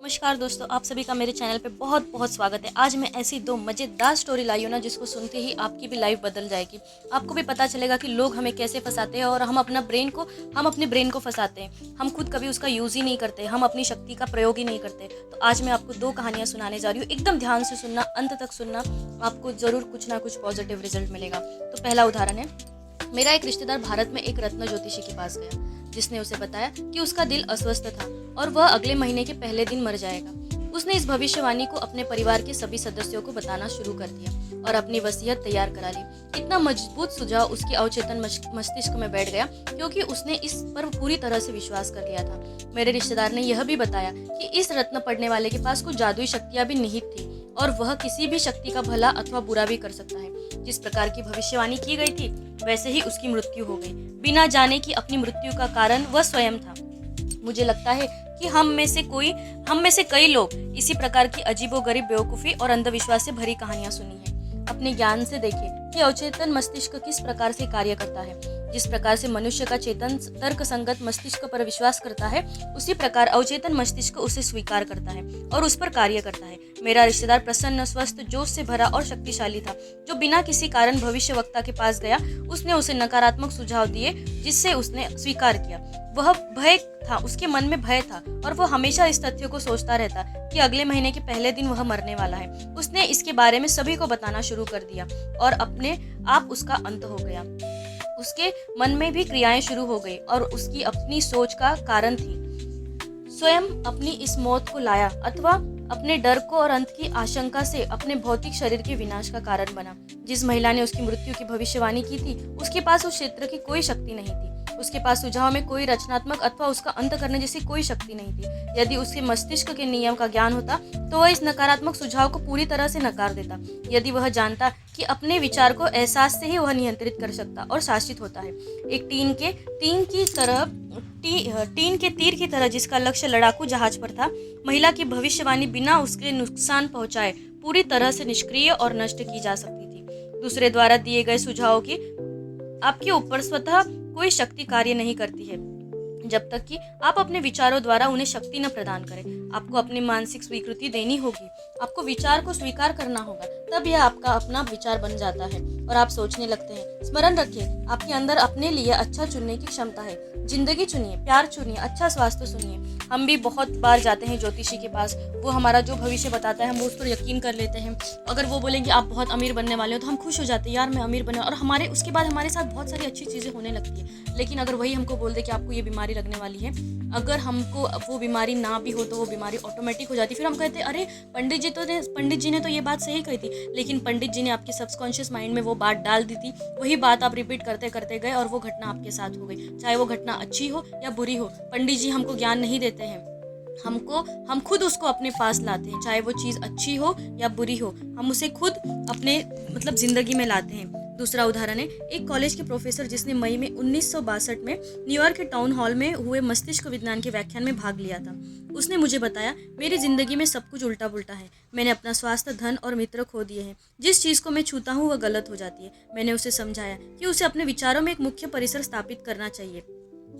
नमस्कार दोस्तों, आप सभी का मेरे चैनल पे बहुत बहुत स्वागत है। आज मैं ऐसी दो मज़ेदार स्टोरी लाई हूँ ना, जिसको सुनते ही आपकी भी लाइफ बदल जाएगी। आपको भी पता चलेगा कि लोग हमें कैसे फंसाते हैं और हम अपने ब्रेन को फंसाते हैं। हम खुद कभी उसका यूज़ ही नहीं करते, हम अपनी शक्ति का प्रयोग ही नहीं करते। तो आज मैं आपको दो कहानियाँ सुनाने जा रही हूँ। एकदम ध्यान से सुनना, अंत तक सुनना, आपको ज़रूर कुछ ना कुछ पॉजिटिव रिजल्ट मिलेगा। तो पहला उदाहरण है, मेरा एक रिश्तेदार भारत में एक रत्न ज्योतिषी के पास गया, जिसने उसे बताया कि उसका दिल अस्वस्थ था और वह अगले महीने के पहले दिन मर जाएगा। उसने इस भविष्यवाणी को अपने परिवार के सभी सदस्यों को बताना शुरू कर दिया और अपनी वसीयत तैयार करा ली। इतना मजबूत सुझाव उसके अवचेतन मस्तिष्क में बैठ गया, क्योंकि उसने इस पर पूरी तरह से विश्वास कर लिया था। मेरे रिश्तेदार ने यह भी बताया कि इस रत्न पढ़ने वाले के पास कुछ जादुई शक्तियां भी निहित थी और वह किसी भी शक्ति का भला अथवा बुरा भी कर सकता है। जिस प्रकार की भविष्यवाणी की गई थी, वैसे ही उसकी मृत्यु हो गई, बिना जाने कि अपनी मृत्यु का कारण वह स्वयं था। मुझे लगता है कि हम में से कई लोग इसी प्रकार की अजीबोगरीब बेवकूफ़ी और अंधविश्वास से भरी कहानियां सुनी हैं। अपने ज्ञान से देखें कि अवचेतन मस्तिष्क किस प्रकार से कार्य करता है। जिस प्रकार से मनुष्य का चेतन तर्क संगत मस्तिष्क पर विश्वास करता है, उसी प्रकार अवचेतन मस्तिष्क उसे स्वीकार करता है और उस पर कार्य करता है। मेरा रिश्तेदार प्रसन्न, स्वस्थ, जोश से भरा और शक्तिशाली था, जो बिना किसी कारण भविष्यवक्ता के पास गया। उसने उसे नकारात्मक सुझाव दिए, जिससे उसने स्वीकार किया। वह भय था, उसके मन में भय था और वह हमेशा इस तथ्य को सोचता रहता कि अगले महीने के पहले दिन वह मरने वाला है। उसने इसके बारे में सभी को बताना शुरू कर दिया और अपने आप उसका अंत हो गया। उसके मन में भी क्रियाएं शुरू हो गई और उसकी अपनी सोच का कारण थी। स्वयं अपनी इस मौत को लाया अथवा अपने डर को और अंत की आशंका से अपने भौतिक शरीर के विनाश का कारण बना। जिस महिला ने उसकी मृत्यु की भविष्यवाणी की थी, उसके पास उस क्षेत्र की कोई शक्ति नहीं थी। उसके पास सुझाव में कोई रचनात्मक अथवा उसका अंत करने जैसी कोई शक्ति नहीं थी। यदि उसके मस्तिष्क के नियम का ज्ञान होता, तो वह इस नकारात्मक सुझाव को पूरी तरह से नकार देता। यदि वह जानता कि अपने विचार को एहसास से ही वह नियंत्रित कर सकता और शासित होता है। एक टीन के तीर की तरह जिसका लक्ष्य लड़ाकू जहाज पर था, महिला की भविष्यवाणी बिना उसके नुकसान पहुंचाए पूरी तरह से निष्क्रिय और नष्ट की जा सकती थी। दूसरे द्वारा दिए गए सुझावों की आपके ऊपर स्वतः कोई शक्ति कार्य नहीं करती है, जब तक कि आप अपने विचारों द्वारा उन्हें शक्ति न प्रदान करें। आपको अपनी मानसिक स्वीकृति देनी होगी, आपको विचार को स्वीकार करना होगा, तब यह आपका अपना विचार बन जाता है और आप सोचने लगते हैं। स्मरण रखिए, आपके अंदर अपने लिए अच्छा चुनने की क्षमता है। जिंदगी चुनिए, प्यार चुनिए, अच्छा स्वास्थ्य सुनिए। हम भी बहुत बार जाते हैं ज्योतिषी के पास, वो हमारा जो भविष्य बताता है, हम उस पर यकीन कर लेते हैं। अगर वो बोलेंगे आप बहुत अमीर बनने वाले हो, तो हम खुश हो जाते हैं, यार मैं अमीर बना, और उसके बाद हमारे साथ बहुत सारी अच्छी चीज़ें होने लगती है। लेकिन अगर वही हमको बोल दे कि आपको ये बीमारी लगने वाली है, अगर हमको वो बीमारी ना भी हो तो वो बीमारी ऑटोमेटिक हो जाती, फिर हम कहते हैं अरे पंडित जी ने तो ये बात सही कही थी। लेकिन पंडित जी ने आपके सबकॉन्शियस माइंड में वो बात डाल दी थी, वही बात आप रिपीट करते करते गए और वो घटना आपके साथ हो गई। चाहे वो घटना अच्छी हो या बुरी हो, पंडित जी हमको ज्ञान नहीं देते हैं, हम खुद उसको अपने पास लाते हैं। चाहे वो चीज़ अच्छी हो या बुरी हो, हम उसे खुद अपने जिंदगी में लाते हैं। दूसरा उदाहरण है, एक कॉलेज के प्रोफेसर जिसने मई में 1962 में न्यूयॉर्क के टाउन हॉल में हुए मस्तिष्क विज्ञान के व्याख्यान में भाग लिया था। उसने मुझे बताया, मेरी जिंदगी में सब कुछ उल्टा पुल्टा है। मैंने अपना स्वास्थ्य, धन और मित्र खो दिए हैं। जिस चीज़ को मैं छूता हूँ वह गलत हो जाती है। मैंने उसे समझाया कि उसे अपने विचारों में एक मुख्य परिसर स्थापित करना चाहिए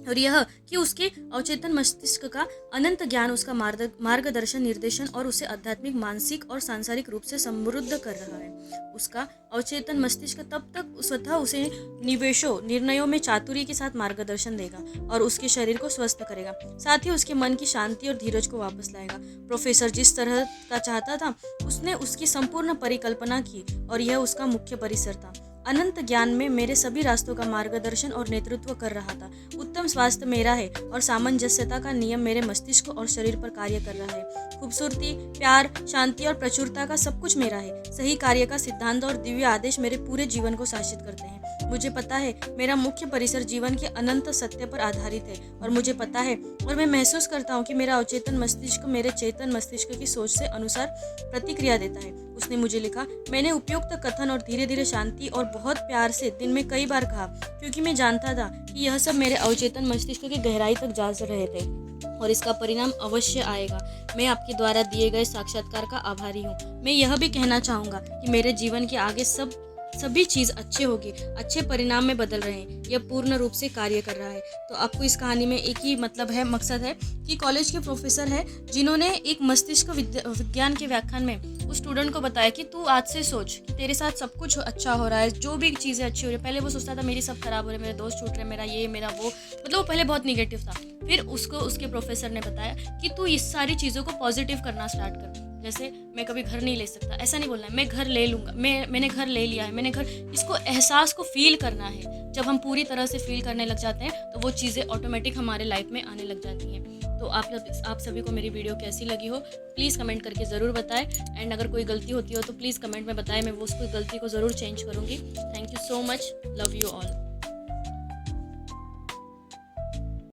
और यह कि उसके अवचेतन मस्तिष्क का अनंत ज्ञान उसका मार्गदर्शन, निर्देशन और उसे आध्यात्मिक, मानसिक और सांसारिक रूप से समृद्ध कर रहा है। उसका अवचेतन मस्तिष्क तब तक स्वतः उसे निर्णयों में चातुर्य के साथ मार्गदर्शन देगा और उसके शरीर को स्वस्थ करेगा, साथ ही उसके मन की शांति और धीरज को वापस लाएगा। प्रोफेसर जिस तरह का चाहता था, उसने उसकी संपूर्ण परिकल्पना की और यह उसका मुख्य परिसर था। अनंत ज्ञान में मेरे सभी रास्तों का मार्गदर्शन और नेतृत्व कर रहा था। उत्तम स्वास्थ्य मेरा है और सामंजस्यता का नियम मेरे मस्तिष्क और शरीर पर कार्य कर रहा है। खूबसूरती, प्यार, शांति और प्रचुरता का सब कुछ मेरा है। सही कार्य का सिद्धांत और दिव्य आदेश मेरे पूरे जीवन को शासित करते हैं। मुझे पता है मेरा मुख्य परिसर जीवन के अनंत सत्य पर आधारित है और मुझे पता है और मैं महसूस करता हूँ कि मेरा अवचेतन मस्तिष्क मेरे चेतन मस्तिष्क की सोच से अनुसार प्रतिक्रिया देता है। उसने मुझे लिखा, मैंने उपयुक्त कथन और धीरे धीरे शांति और बहुत प्यार से दिन में कई बार कहा, क्योंकि मैं जानता था कि यह सब मेरे अवचेतन मस्तिष्क की गहराई तक जा रहे थे और इसका परिणाम अवश्य आएगा। मैं आपके द्वारा दिए गए साक्षात्कार का आभारी हूँ। मैं यह भी कहना चाहूँगा कि मेरे जीवन के आगे सब सभी चीज़ अच्छी होगी, अच्छे परिणाम में बदल रहे हैं, यह पूर्ण रूप से कार्य कर रहा है। तो आपको इस कहानी में एक ही मतलब है, मकसद है कि कॉलेज के प्रोफेसर है जिन्होंने एक मस्तिष्क विज्ञान के व्याख्यान में उस स्टूडेंट को बताया कि तू आज से सोच कि तेरे साथ सब कुछ अच्छा हो रहा है, जो भी चीज़ें अच्छी हो रही है। पहले वो सोचता था मेरी सब खराब हो रही है, मेरे दोस्त छूट रहे हैं, मेरा ये मेरा वो, मतलब वो पहले बहुत निगेटिव था। फिर उसको उसके प्रोफेसर ने बताया कि तू इस सारी चीज़ों को पॉजिटिव करना स्टार्ट कर। जैसे मैं कभी घर नहीं ले सकता, ऐसा नहीं बोलना है, मैं घर ले लूँगा, मैंने घर ले लिया है, मैंने घर, इसको एहसास को फील करना है। जब हम पूरी तरह से फील करने लग जाते हैं तो वो चीज़ें ऑटोमेटिक हमारे लाइफ में आने लग जाती हैं। तो आप सभी को मेरी वीडियो कैसी लगी हो प्लीज़ कमेंट करके ज़रूर बताएं। एंड अगर कोई गलती होती हो तो प्लीज़ कमेंट में बताएं, मैं वो उसको गलती को ज़रूर चेंज करूँगी। Thank you so much, love you all.